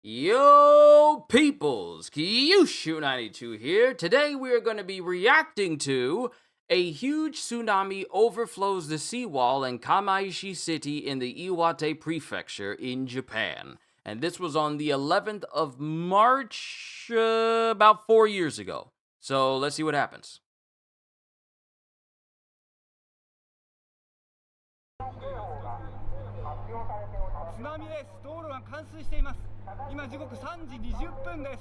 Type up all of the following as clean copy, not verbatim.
Yo, peoples, Kyushu92 here. Today we are going to be reacting to a huge tsunami overflows the seawall in Kamaishi city in the Iwate Prefecture in Japan. And this was on the 11th of March, about 4 years ago. So let's see what happens. 津波です。道路が冠水しています。今時刻3時20分です。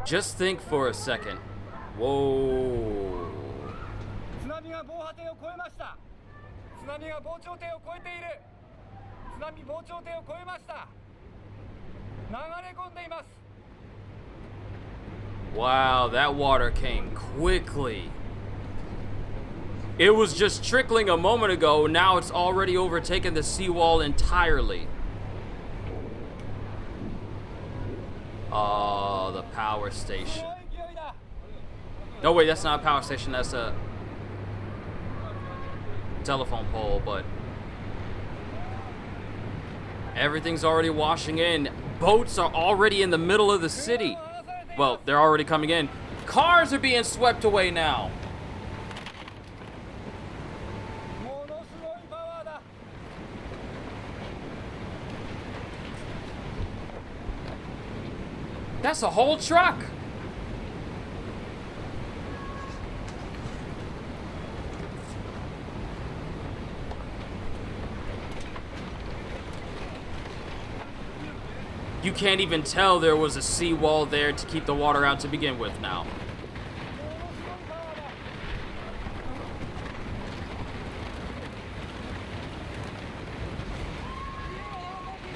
Just think for a second. Whoa. 津波が防波堤を越えました。津波が防潮堤を越えている。津波防潮堤を越えました。流れ込んでいます。 Wow, that water came quickly. It was just trickling a moment ago, now it's already overtaken the seawall entirely. Oh, the power station. No, wait, that's not a power station, that's a telephone pole, but everything's already washing in. Boats are already in the middle of the city. Well, they're already coming in. Cars are being swept away now. That's a whole truck. You can't even tell there was a seawall there to keep the water out to begin with now.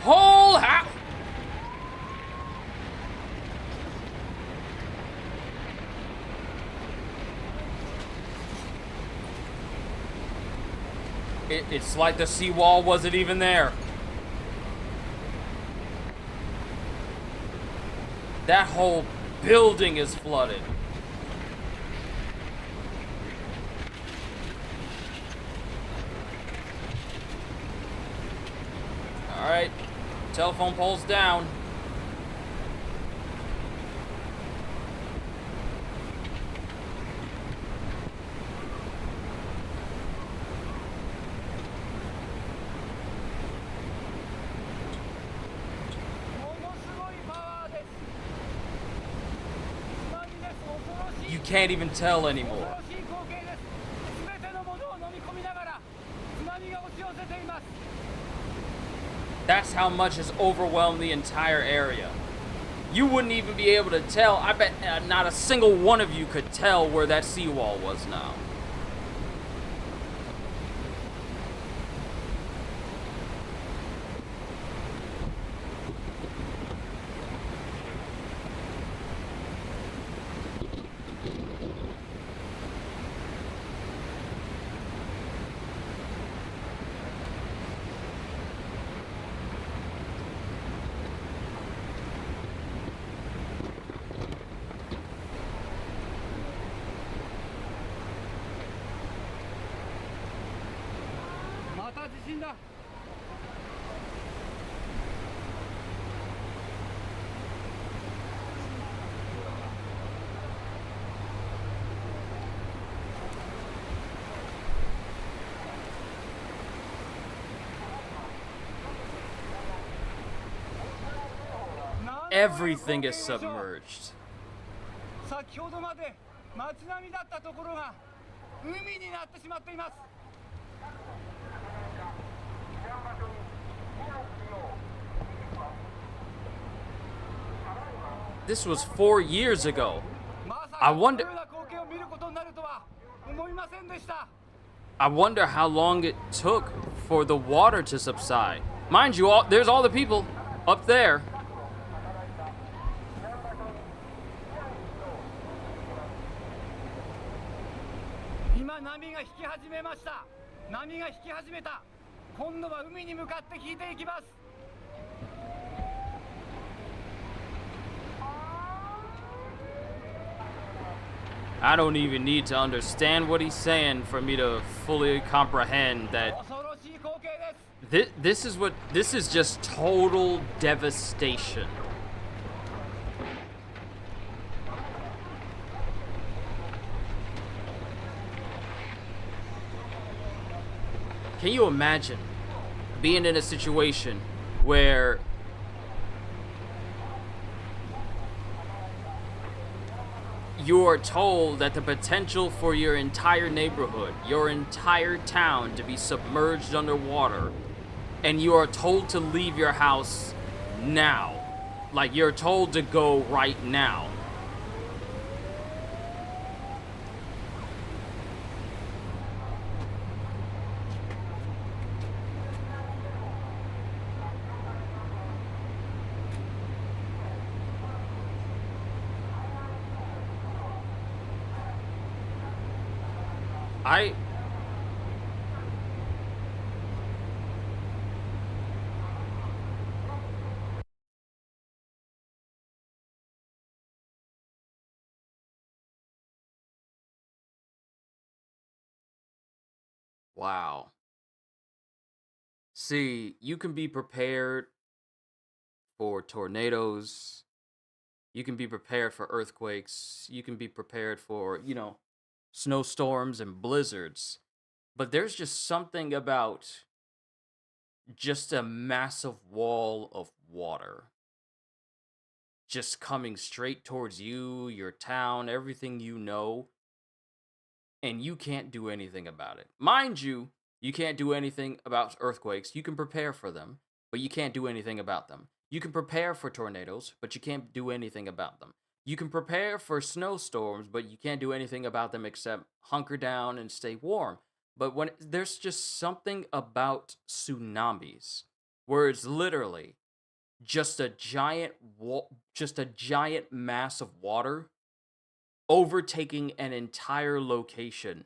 Whole house. It's like the seawall wasn't even there. That whole building is flooded. All right, telephone poles down. You can't even tell anymore. That's how much has overwhelmed the entire area. You wouldn't even be able to tell. I bet not a single one of you could tell where that seawall was now. Everything is submerged. This was 4 years ago. I wonder how long it took for the water to subside. Mind you, there's all the people up there. I don't even need to understand what he's saying for me to fully comprehend that 恐ろしい光景です。 this is just total devastation. Can you imagine being in a situation where you are told that the potential for your entire neighborhood, your entire town to be submerged underwater, and you are told to leave your house now? Like, you're told to go right now. Wow. See, you can be prepared for tornadoes. You can be prepared for earthquakes. You can be prepared for, snowstorms and blizzards. But there's just something about just a massive wall of water just coming straight towards you, your town, everything you know, and you can't do anything about it. Mind you, you can't do anything about earthquakes. You can prepare for them, but you can't do anything about them. You can prepare for tornadoes, but you can't do anything about them. You can prepare for snowstorms, but you can't do anything about them except hunker down and stay warm. But when there's just something about tsunamis where it's literally just a giant just a giant mass of water overtaking an entire location,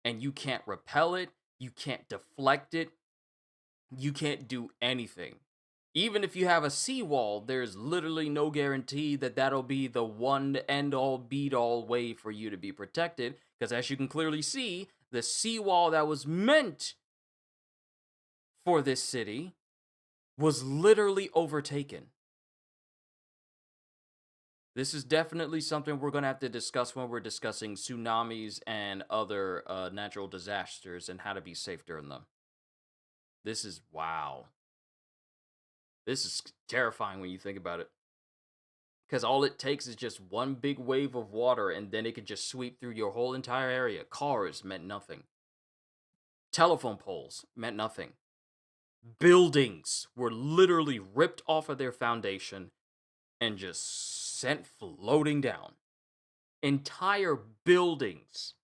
and you can't repel it, you can't deflect it, you can't do anything. Even if you have a seawall, there's literally no guarantee that that'll be the one end all beat all way for you to be protected, because as you can clearly see, the seawall that was meant for this city was literally overtaken. This is definitely something we're going to have to discuss when we're discussing tsunamis and other natural disasters and how to be safe during them. This is wow. This is terrifying when you think about it. Because all it takes is just one big wave of water, and then it can just sweep through your whole entire area. Cars meant nothing. Telephone poles meant nothing. Buildings were literally ripped off of their foundation and just sent floating down. Entire buildings.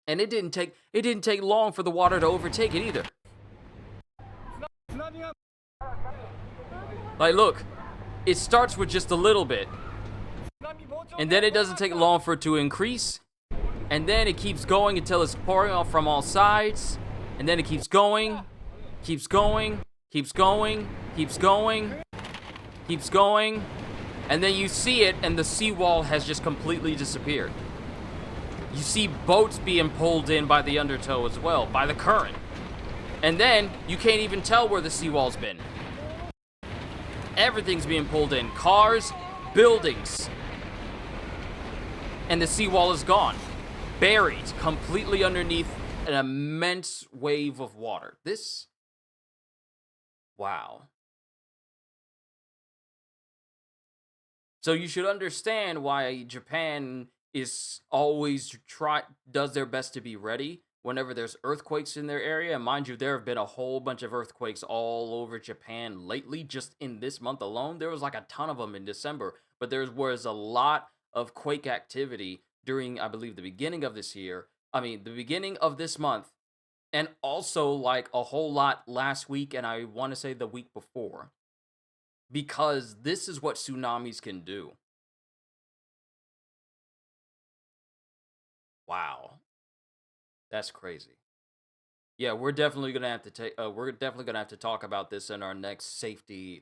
And it didn't take long for the water to overtake it either. Like, look, it starts with just a little bit, and then it doesn't take long for it to increase, and then it keeps going until it's pouring off from all sides, and then it keeps going, keeps going, keeps going, keeps going, keeps going, and then you see it, and the seawall has just completely disappeared. You see boats being pulled in by the undertow as well, by the current. And then you can't even tell where the seawall's been. Everything's being pulled in. Cars, buildings. And the seawall is gone. Buried completely underneath an immense wave of water. This... wow. So you should understand why Japan is always does their best to be ready whenever there's earthquakes in their area. And mind you, there have been a whole bunch of earthquakes all over Japan lately. Just in this month alone, there was like a ton of them in December. But there was a lot of quake activity during, I believe, the beginning of this year. The beginning of this month. And also like a whole lot last week, and I want to say the week before. Because this is what tsunamis can do. Wow. That's crazy. Yeah, we're definitely gonna have to talk about this in our next safety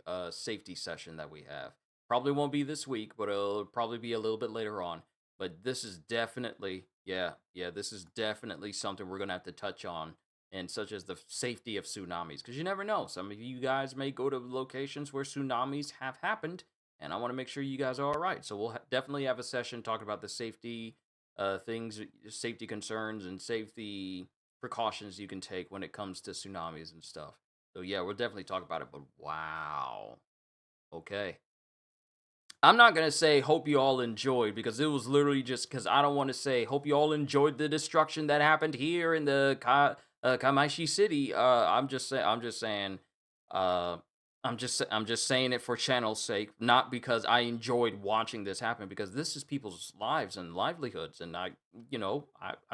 session that we have. Probably won't be this week, but it'll probably be a little bit later on. But this is definitely, yeah, this is definitely something we're gonna have to touch on, and such as the safety of tsunamis, because you never know. Some of you guys may go to locations where tsunamis have happened, and I want to make sure you guys are all right. So we'll definitely have a session talking about the safety things, safety concerns, and safety precautions you can take when it comes to tsunamis and stuff. So yeah, we'll definitely talk about it. But wow, okay. I'm not gonna say hope you all enjoyed, because it was literally just because I don't want to say hope you all enjoyed the destruction that happened here in the Kamaishi city. I'm just saying, uh, I'm just saying it for channel's sake, not because I enjoyed watching this happen, because this is people's lives and livelihoods, and I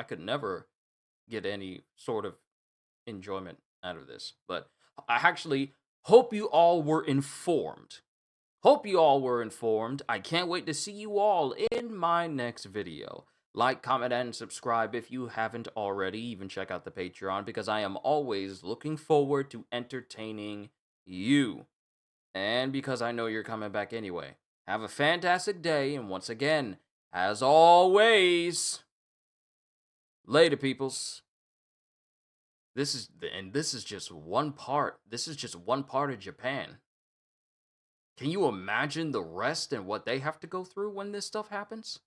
could never get any sort of enjoyment out of this. But I actually hope you all were informed. Hope you all were informed. I can't wait to see you all in my next video. Like, comment, and subscribe if you haven't already. Even check out the Patreon, because I am always looking forward to entertaining you. And because I know you're coming back anyway. Have a fantastic day, and once again, as always, later, peoples. This is just one part. This is just one part of Japan. Can you imagine the rest and what they have to go through when this stuff happens?